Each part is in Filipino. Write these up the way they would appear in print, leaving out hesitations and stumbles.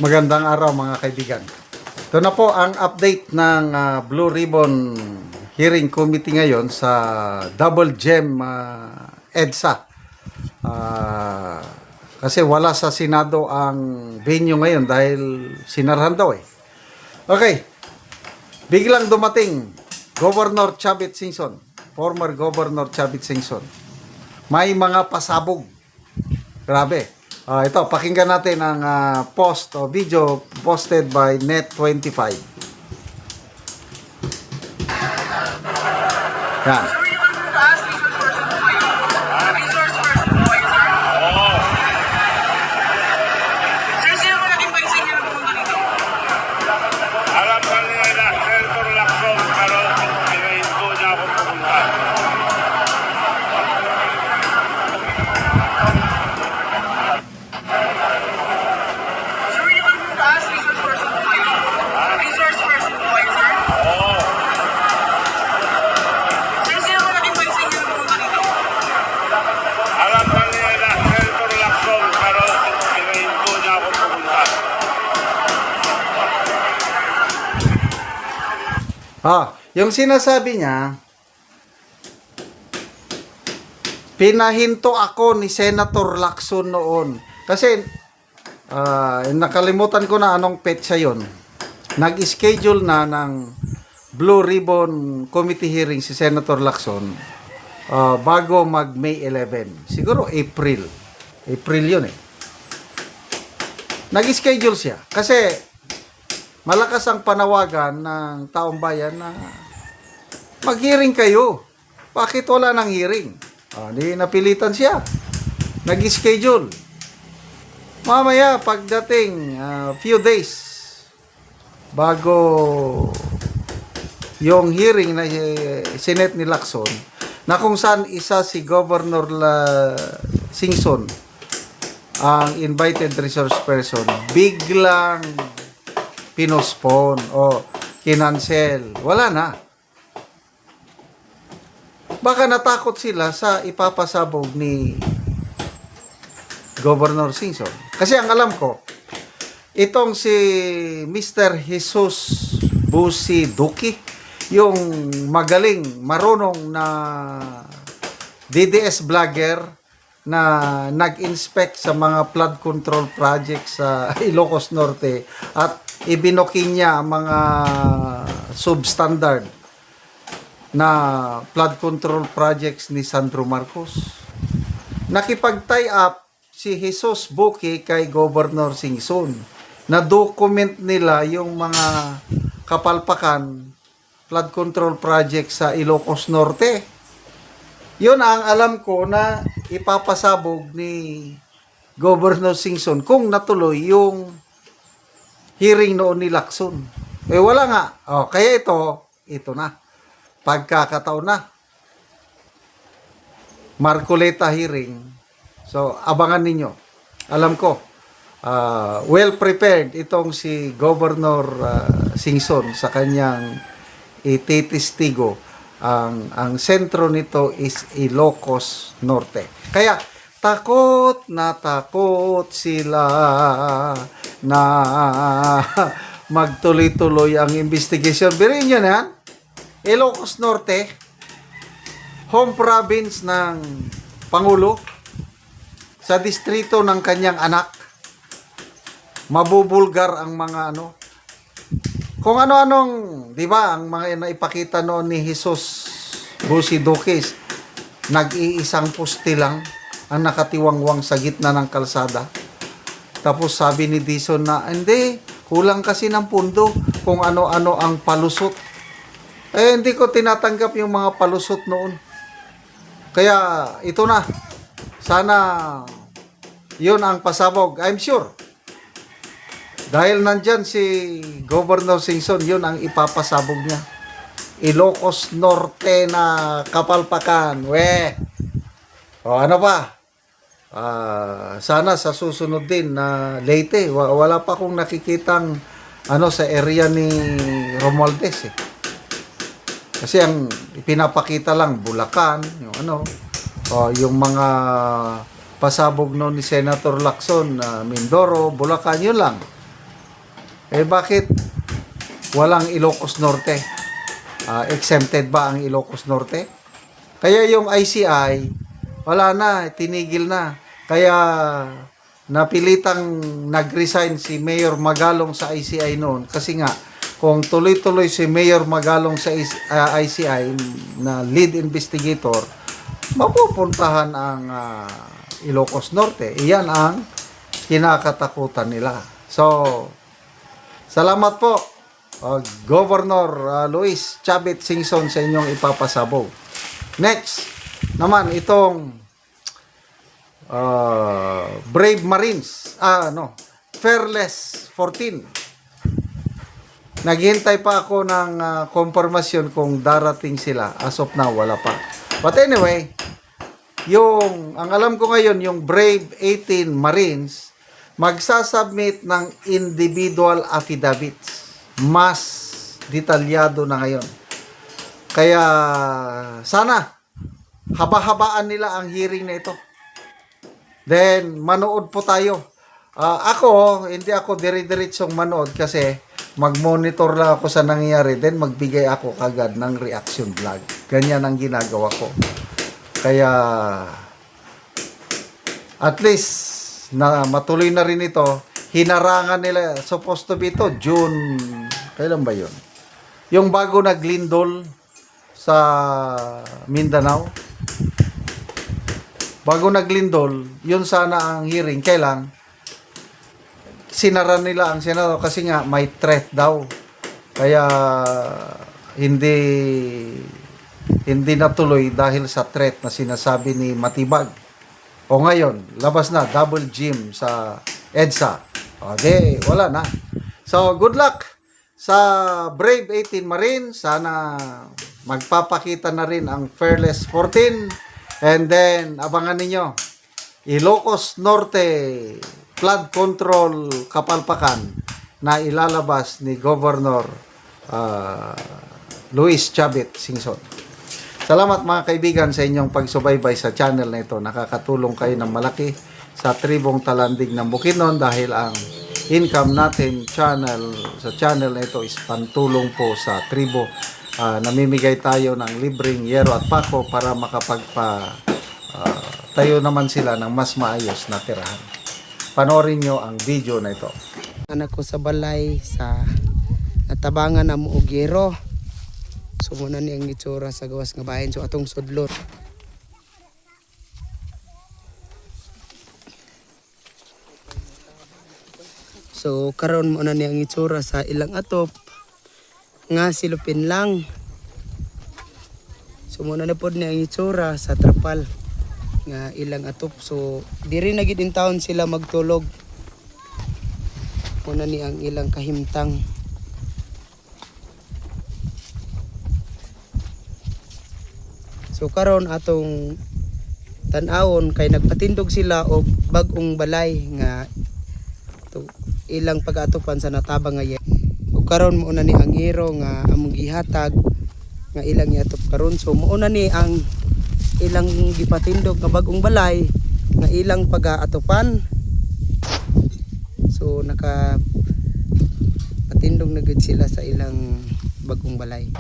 Magandang araw mga kaibigan. Ito na po ang update ng Blue Ribbon Hearing Committee ngayon sa Double Gem EDSA. Kasi wala sa Senado ang venue ngayon dahil sinarhan daw eh. Okay, biglang dumating Governor Chavit Singson, former Governor Chavit Singson. May mga pasabog. Grabe. Ito, pakinggan natin ang post o video posted by Net25. Yan. Alam ko nila, Senator Lacson, pero pinahin ko niya ako pumunta. Sir, you can move as resource person po kayo. Resource person po kayo, sir. Oo. Sir, sino ba nag-invite sa inyo na pumunta dito? Alam ko nila, Senator Lacson, pero pinahin ko niya ako pumunta. Yung sinasabi niya, pinahinto ako ni Senator Lacson noon. Kasi, nakalimutan ko na anong petsa yon. Nag-schedule na ng Blue Ribbon Committee hearing si Senator Lacson bago mag-May 11. Siguro April. April yun eh. Nag-schedule siya. Kasi, malakas ang panawagan ng taong bayan na mag-hearing kayo. Bakit wala nang hearing? Di napilitan siya. Nag-schedule. Mamaya, pagdating few days bago yung hearing na Senate ni Lacson, na kung saan isa si Governor Singson ang invited resource person, biglang pinospone o kinansel. Wala na. Baka natakot sila sa ipapasabog ni Governor Singson. Kasi ang alam ko, itong si Mr. Jesus Busi Duki, yung magaling, marunong na DDS vlogger na nag-inspect sa mga flood control projects sa Ilocos Norte at ibinoking niya ang mga substandard na flood control projects ni Sandro Marcos. Nakipag-tie up si Jesus Buki kay Governor Singson. Na-document nila yung mga kapalpakan flood control projects sa Ilocos Norte. Yun ang alam ko na ipapasabog ni Governor Singson kung natuloy yung hearing noon ni Lacson. Wala nga. Kaya ito na. Pagkakataon na. Marcoleta hearing. So, abangan ninyo. Alam ko, well prepared itong si Governor Singson sa kanyang ititistigo. Ang sentro nito is Ilocos Norte. Kaya, takot na takot sila na magtuloy-tuloy ang investigation. Birin nyo na yan. Ilocos Norte, home province ng Pangulo, sa distrito ng kanyang anak. Mabubulgar ang mga kung ano-anong, di ba, ang mga naipakita noon ni Jesus Busi Dukis, nag-iisang poste lang ang nakatiwangwang sa gitna ng kalsada. Tapos sabi ni Dison na, hindi, kulang kasi ng pundo kung ano-ano ang palusot. Hindi ko tinatanggap yung mga palusot noon. Kaya, ito na. Sana, yun ang pasabog. I'm sure. Dahil nandyan si Governor Singson, yun ang ipapasabog niya. Ilocos Norte na kapalpakan. Ano pa? Sana sa susunod din na Leyte. Wala pa akong nakikitang sa area ni Romualdez eh. Kasi ang ipinapakita lang Bulacan, yung mga pasabog noon ni Senator Lacson, Mindoro, Bulacan, yun lang. Eh bakit walang Ilocos Norte? Exempted ba ang Ilocos Norte? Kaya yung ICI, wala na, tinigil na. Kaya napilitang nag-resign si Mayor Magalong sa ICI noon kasi nga kung tuloy-tuloy si Mayor Magalong sa ICI na lead investigator, mapupuntahan ang Ilocos Norte. Iyan ang kinakatakutan nila. So, salamat po, Governor Luis Chavit Singson sa inyong ipapasabog. Next naman itong Brave Marines, Fearless 14. Naghihintay pa ako ng confirmation kung darating sila. As of now, wala pa. But anyway, ang alam ko ngayon, yung Brave 18 Marines, magsasubmit ng individual affidavits. Mas detalyado na ngayon. Kaya, sana, haba-habaan nila ang hearing na ito. Then, manood po tayo. Hindi ako dire-diretsong manood kasi mag-monitor lang ako sa nangyayari. Then, magbigay ako kagad ng reaction vlog. Ganyan ang ginagawa ko. Kaya, at least, na matuloy na rin ito. Hinarangan nila, supposed to be ito, June, kailan ba yun? Yung bago naglindol sa Mindanao. Bago naglindol, yun sana ang hearing. Kailang, sinara nila ang Senado kasi nga may threat daw. Kaya, hindi natuloy dahil sa threat na sinasabi ni Matibag. O ngayon, labas na, double gym sa EDSA. O wala na. So, good luck sa Brave 18 Marine. Sana magpapakita na rin ang Fearless 14. And then, abangan ninyo, Ilocos Norte flood control kapalpakan na ilalabas ni Governor Luis Chavit Singson. Salamat mga kaibigan sa inyong pagsubaybay sa channel na ito. Nakakatulong kayo ng malaki sa tribong Talandig ng Bukidnon dahil ang income natin sa channel na ito is pantulong po sa tribo. Namimigay tayo ng libreng yero at pako para tayo naman sila ng mas maayos na tirahan. Panoorin nyo ang video na ito. Anak ko sa balay sa natabangan na mo og yero. So muna ni ang itsura sa gawas nga bahin. So atong sudlot. So karon mo na ni ang itsura sa ilang atop nga silupin lang. So muna na pod ni ang itsura sa trapal nga ilang atop. So diri na gid in taon sila magtulog. Muna ni ang ilang kahimtang. So karon atong tan-awon kay nagpatindog sila og bag-ong balay nga ilang pag-atupan sa natabang nga yen. Ug karon mo na ni ang hero nga among gihatag nga ilang iatop karon. So mo na ni ang ilang gipatindog nga bag-ong balay nga ilang pag-atupan. So naka patindog na gud sila sa ilang bag-ong balay.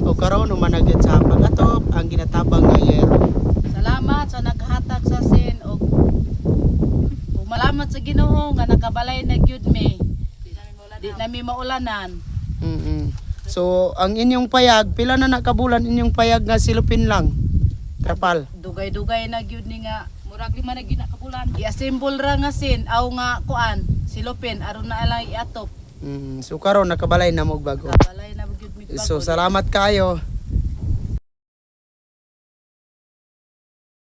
O karon umanagid sa pag-atop ang ginatabang nga yero. Salamat sa naghatag sa sin og malamat sa Ginoo nga nakabalay na gyud mi. Di na mi maulanan. So ang inyong payag pila na nakabulan inyong payag nga silupin lang. Trapal. Dugay-dugay na gyud ni nga murag lima na gyud na kabulan. I-assemble ra nga sin aw nga kuan silupin aron na lang iatop. So karon nakabalay na mo og bago. Kabalay na gyud mi. So salamat kayo.